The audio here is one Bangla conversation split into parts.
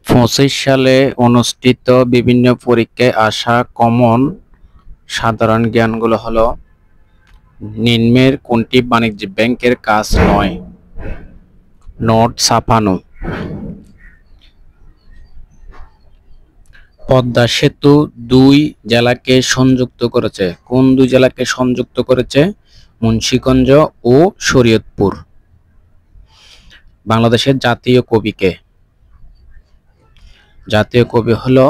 ২৫ সালে অনুষ্ঠিত বিভিন্ন পরীক্ষায় আসা কমন সাধারণ জ্ঞানগুলো হলো: নিম্নের কোনটি বাণিজ্যিক ব্যাংকের কাজ নয়? নোট ছাপানো। পদ্মা সেতু দুই জেলাকে সংযুক্ত করেছে। কোন দুই জেলাকে সংযুক্ত করেছে? মুন্সিগঞ্জ ও শরীয়তপুর। বাংলাদেশের জাতীয় কবি কে? জাতীয় কবি হলো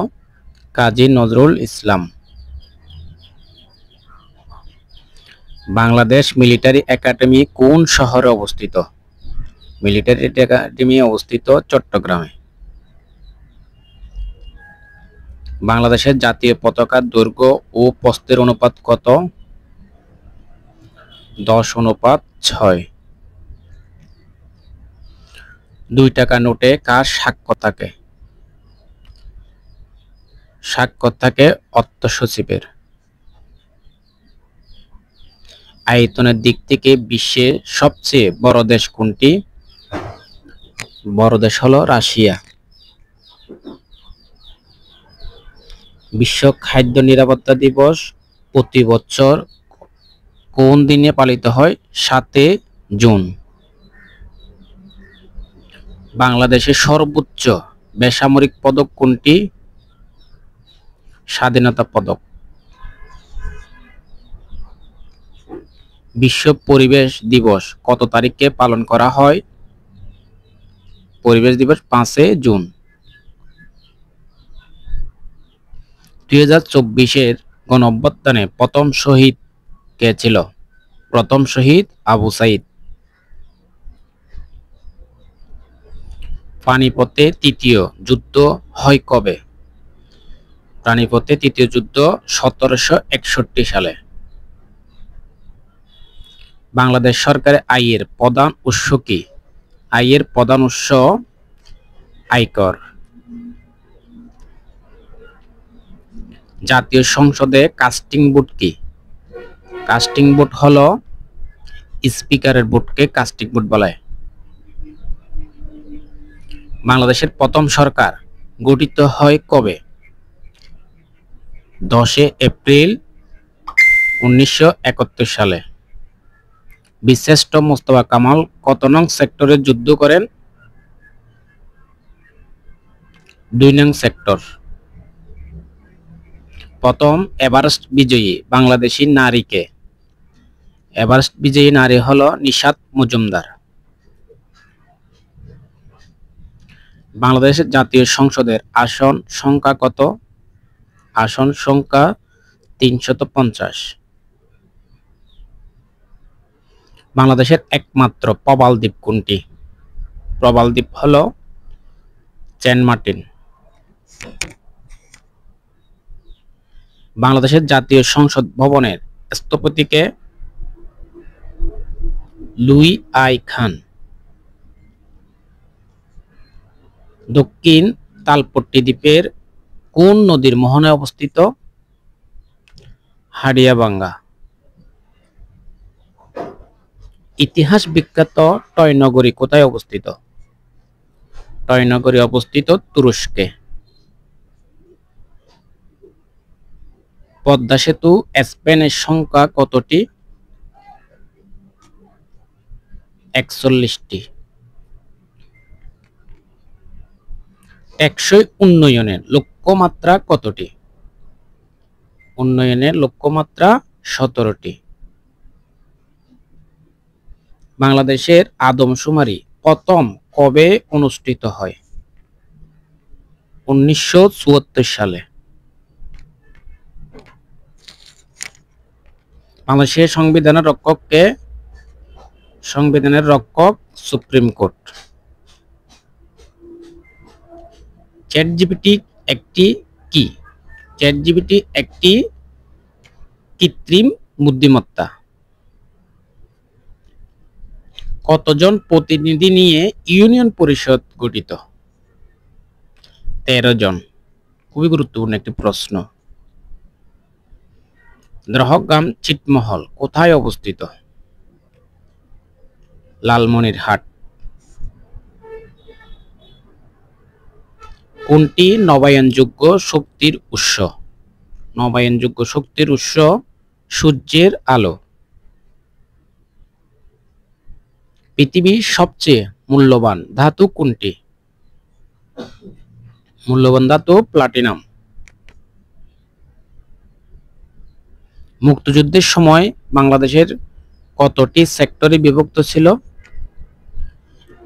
কাজী নজরুল ইসলাম। বাংলাদেশ মিলিটারি একাডেমি কোন শহরে অবস্থিত? মিলিটারি একাডেমি অবস্থিত চট্টগ্রামে। বাংলাদেশের জাতীয় পতাকার দৈর্ঘ্য ও প্রস্থের অনুপাত কত? 10:6। 2 টাকা নোটে কার স্বাক্ষর থাকে? স্বাক্ষর থাকে অর্থ সচিবের। আয়তনের দিক থেকে বিশ্বের সবচেয়ে বড় দেশ কোনটি? বড় দেশ হলো রাশিয়া। বিশ্ব খাদ্য নিরাপত্তা দিবস প্রতি বছর কোন দিনে পালিত হয়? 7 জুন। বাংলাদেশের সর্বোচ্চ বেসামরিক পদক কোনটি? স্বাধীনতা পদক। বিশ্ব পরিবেশ দিবস কত তারিখে পালন করা হয়? পরিবেশ দিবস 5 জুন। 2024-এর গণঅভ্যুত্থানে প্রথম শহীদ কে ছিল? প্রথম শহীদ আবু সাইদ। পানিপথে তৃতীয় যুদ্ধ হয় কবে? পানিপথে তৃতীয় যুদ্ধ 1761 সালে। বাংলাদেশ সরকারের আয়ের প্রধান উৎস কি? আয়ের প্রধান উৎস আয়কর। জাতীয় সংসদে কাস্টিং ভোট কি? কাস্টিং ভোট হলো স্পিকারের ভোটকে কাস্টিং ভোট বলা হয়। বাংলাদেশের প্রথম সরকার গঠিত হয় কবে? 10 এপ্রিল 1971 সালে। বীরশ্রেষ্ঠ মোস্তফা কামাল কত নং সেক্টরে যুদ্ধ করেন? 2 নং সেক্টর। প্রথম এভারেস্ট বিজয়ী বাংলাদেশী নারী কে? এভারেস্ট বিজয়ী নারী হলো নিশাত মজুমদার। বাংলাদেশের জাতীয় সংসদের আসন সংখ্যা কত? আসন সংখ্যা 350। বাংলাদেশের একমাত্র প্রবাল দ্বীপ কোনটি? প্রবাল দ্বীপ হলো সেন্ট মার্টিন। বাংলাদেশের জাতীয় সংসদ ভবনের স্থপতি কে? লুই আই খান। দক্ষিণ তালপট্টি দ্বীপের কোন নদীর মোহনায় অবস্থিত? হাড়িয়াভাঙ্গা। ইতিহাস বিখ্যাত টয় নগরী কোথায় অবস্থিত? টয় নগরী অবস্থিত তুরস্কে। পদ্মা সেতু স্প্যানের সংখ্যা কতটি? 41টি। টেকসই উন্নয়নের লক্ষ্যমাত্রা কতটি? উন্নয়নের লক্ষ্যমাত্রা 17টি। বাংলাদেশের আদমশুমারি প্রথম কবে অনুষ্ঠিত হয়? 1974 সালে। বাংলাদেশের সংবিধানের রক্ষক কে? সংবিধানের রক্ষক সুপ্রিম কোর্ট। চ্যাটজিপিটি একটি কি? চ্যাটজিপিটি একটি কৃত্রিম বুদ্ধিমত্তা। কতজন প্রতিনিধি নিয়ে ইউনিয়ন পরিষদ গঠিত? 13 জন। খুবই গুরুত্বপূর্ণ একটি প্রশ্ন। দহগ্রাম ছিটমহল কোথায় অবস্থিত? লালমনিরহাট। কোনটি নবায়নযোগ্য শক্তির উৎস? নবায়নযোগ্য শক্তির উৎস সূর্যের আলো। পৃথিবীর সবচেয়ে মূল্যবান ধাতু কোনটি? মূল্যবান ধাতু প্লাটিনাম। মুক্তিযুদ্ধের সময় বাংলাদেশের কতটি সেক্টরে বিভক্ত ছিল?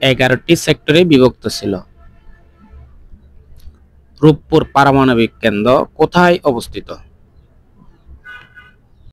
11টি সেক্টরে বিভক্ত ছিল। রূপপুর পারমাণবিক কেন্দ্র কোথায় অবস্থিত?